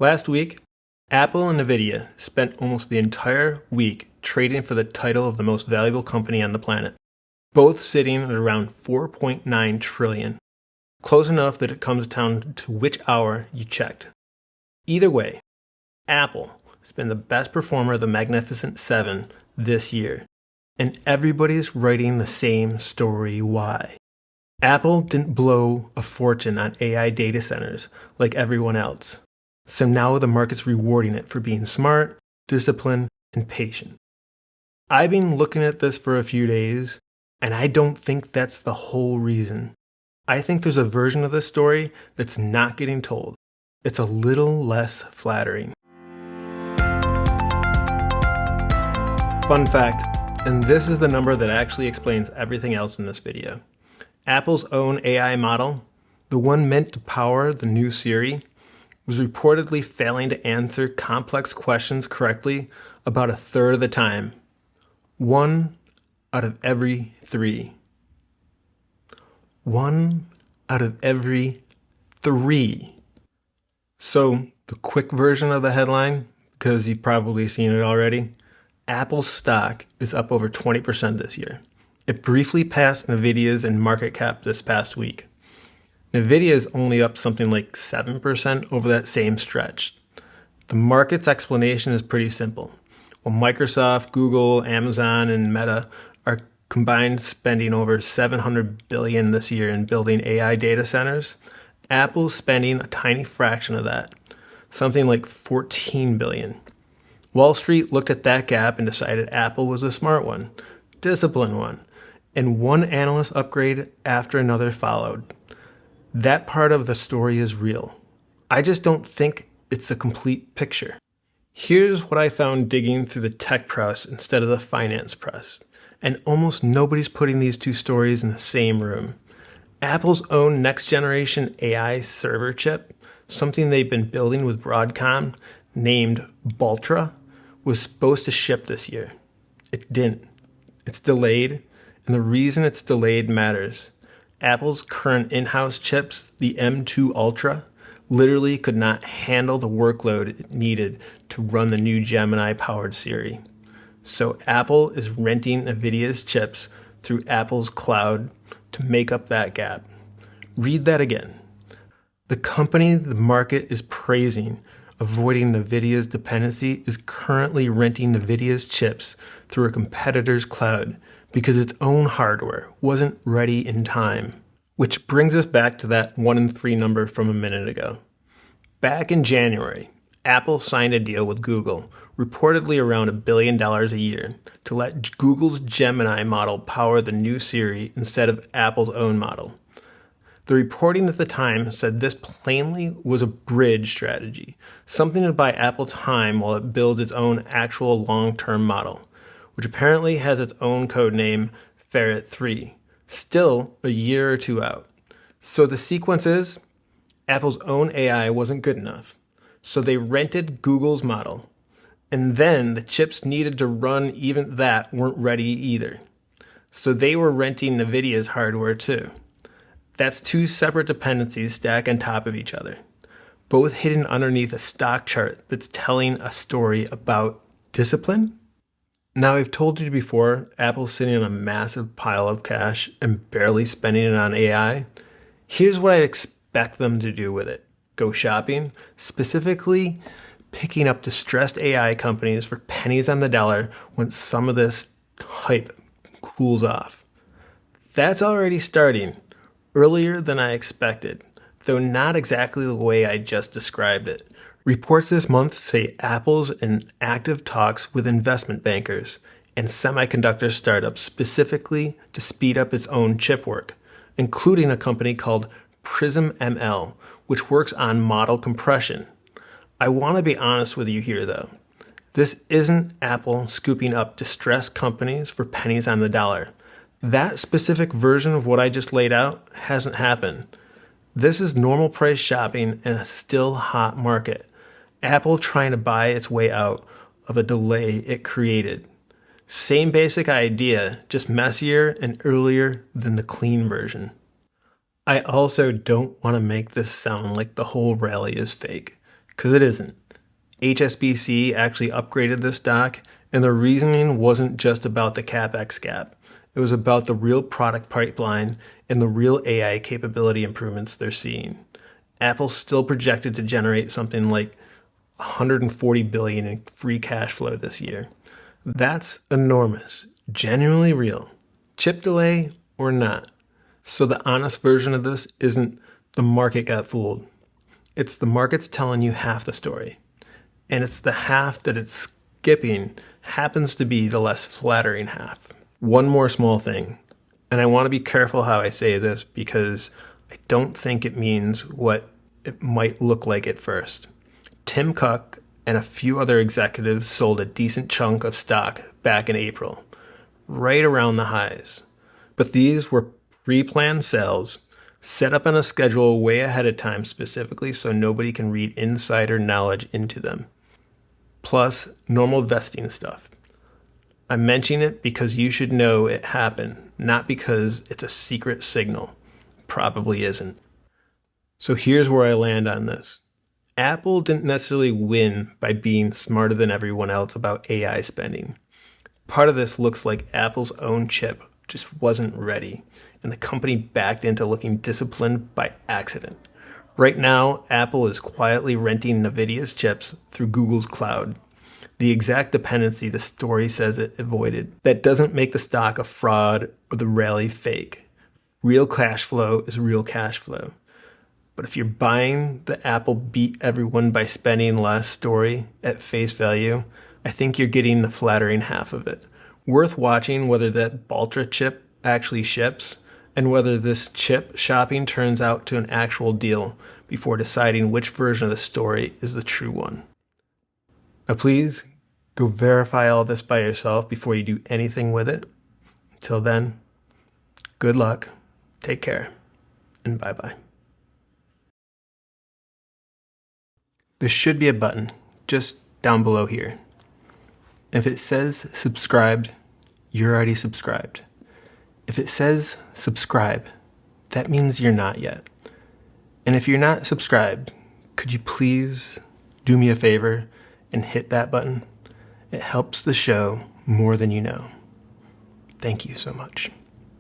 Last week, Apple and Nvidia spent almost the entire week trading for the title of the most valuable company on the planet, both sitting at around 4.9 trillion, close enough that it comes down to which hour you checked. Either way, Apple has been the best performer of the Magnificent Seven this year, and everybody's writing the same story why. Apple didn't blow a fortune on AI data centers like everyone else. So now the market's rewarding it for being smart, disciplined, and patient. I've been looking at this for a few days, and I don't think that's the whole reason. I think there's a version of this story that's not getting told. It's a little less flattering. Fun fact, and this is the number that actually explains everything else in this video. Apple's own AI model, the one meant to power the new Siri, was reportedly failing to answer complex questions correctly about a third of the time. 1 out of every 3. 1 out of every 3. So the quick version of the headline, because you've probably seen it already, Apple's stock is up over 20% this year. It briefly passed Nvidia's in market cap this past week. Nvidia is only up something like 7% over that same stretch. The market's explanation is pretty simple. While Microsoft, Google, Amazon, and Meta are combined spending over $700 billion this year in building AI data centers, Apple's spending a tiny fraction of that, something like $14 billion. Wall Street looked at that gap and decided Apple was a smart one, disciplined one, and one analyst upgrade after another followed. That part of the story is real. I just don't think it's a complete picture. Here's what I found digging through the tech press instead of the finance press. And almost nobody's putting these two stories in the same room. Apple's own next generation AI server chip, something they've been building with Broadcom, named Baltra, was supposed to ship this year. It didn't. It's delayed, and the reason it's delayed matters. Apple's current in-house chips, the M2 Ultra, literally could not handle the workload it needed to run the new Gemini-powered Siri. So Apple is renting Nvidia's chips through Apple's cloud to make up that gap. Read that again. The company the market is praising, avoiding Nvidia's dependency, is currently renting Nvidia's chips through a competitor's cloud because its own hardware wasn't ready in time. Which brings us back to that 1 in 3 number from a minute ago. Back in January, Apple signed a deal with Google, reportedly around $1 billion a year, to let Google's Gemini model power the new Siri instead of Apple's own model. The reporting at the time said this plainly was a bridge strategy, something to buy Apple time while it builds its own actual long-term model, which apparently has its own codename Ferret 3, still a year or two out. So the sequence is, Apple's own AI wasn't good enough, so they rented Google's model, and then the chips needed to run even that weren't ready either. So they were renting Nvidia's hardware too. That's two separate dependencies stacked on top of each other, both hidden underneath a stock chart that's telling a story about discipline. Now, I've told you before, Apple's sitting on a massive pile of cash and barely spending it on AI. Here's what I expect them to do with it. Go shopping, specifically picking up distressed AI companies for pennies on the dollar when some of this hype cools off. That's already starting, earlier than I expected, though not exactly the way I just described it. Reports this month say Apple's in active talks with investment bankers and semiconductor startups specifically to speed up its own chip work, including a company called Prism ML, which works on model compression. I want to be honest with you here though. This isn't Apple scooping up distressed companies for pennies on the dollar. That specific version of what I just laid out hasn't happened. This is normal price shopping in a still hot market. Apple trying to buy its way out of a delay it created. Same basic idea, just messier and earlier than the clean version. I also don't want to make this sound like the whole rally is fake. Because it isn't. HSBC actually upgraded this stock, and the reasoning wasn't just about the capex gap. It was about the real product pipeline and the real AI capability improvements they're seeing. Apple's still projected to generate something like $140 billion in free cash flow this year. That's enormous, genuinely real, chip delay or not. So the honest version of this isn't the market got fooled. It's the market's telling you half the story. And it's the half that it's skipping happens to be the less flattering half. One more small thing, and I want to be careful how I say this because I don't think it means what it might look like at first. Tim Cook and a few other executives sold a decent chunk of stock back in April, right around the highs. But these were pre-planned sales set up on a schedule way ahead of time specifically so nobody can read insider knowledge into them. Plus, normal vesting stuff. I'm mentioning it because you should know it happened, not because it's a secret signal. Probably isn't. So here's where I land on this. Apple didn't necessarily win by being smarter than everyone else about AI spending. Part of this looks like Apple's own chip just wasn't ready, and the company backed into looking disciplined by accident. Right now, Apple is quietly renting Nvidia's chips through Google's cloud. The exact dependency the story says it avoided. That doesn't make the stock a fraud or the rally fake. Real cash flow is real cash flow. But if you're buying the Apple beat everyone by spending less story at face value, I think you're getting the flattering half of it. Worth watching whether that Baltra chip actually ships and whether this chip shopping turns out to an actual deal before deciding which version of the story is the true one. Now please, go verify all this by yourself before you do anything with it. Until then, good luck, take care, and bye-bye. There should be a button just down below here. If it says subscribed, you're already subscribed. If it says subscribe, that means you're not yet. And if you're not subscribed, could you please do me a favor and hit that button? It helps the show more than you know. Thank you so much.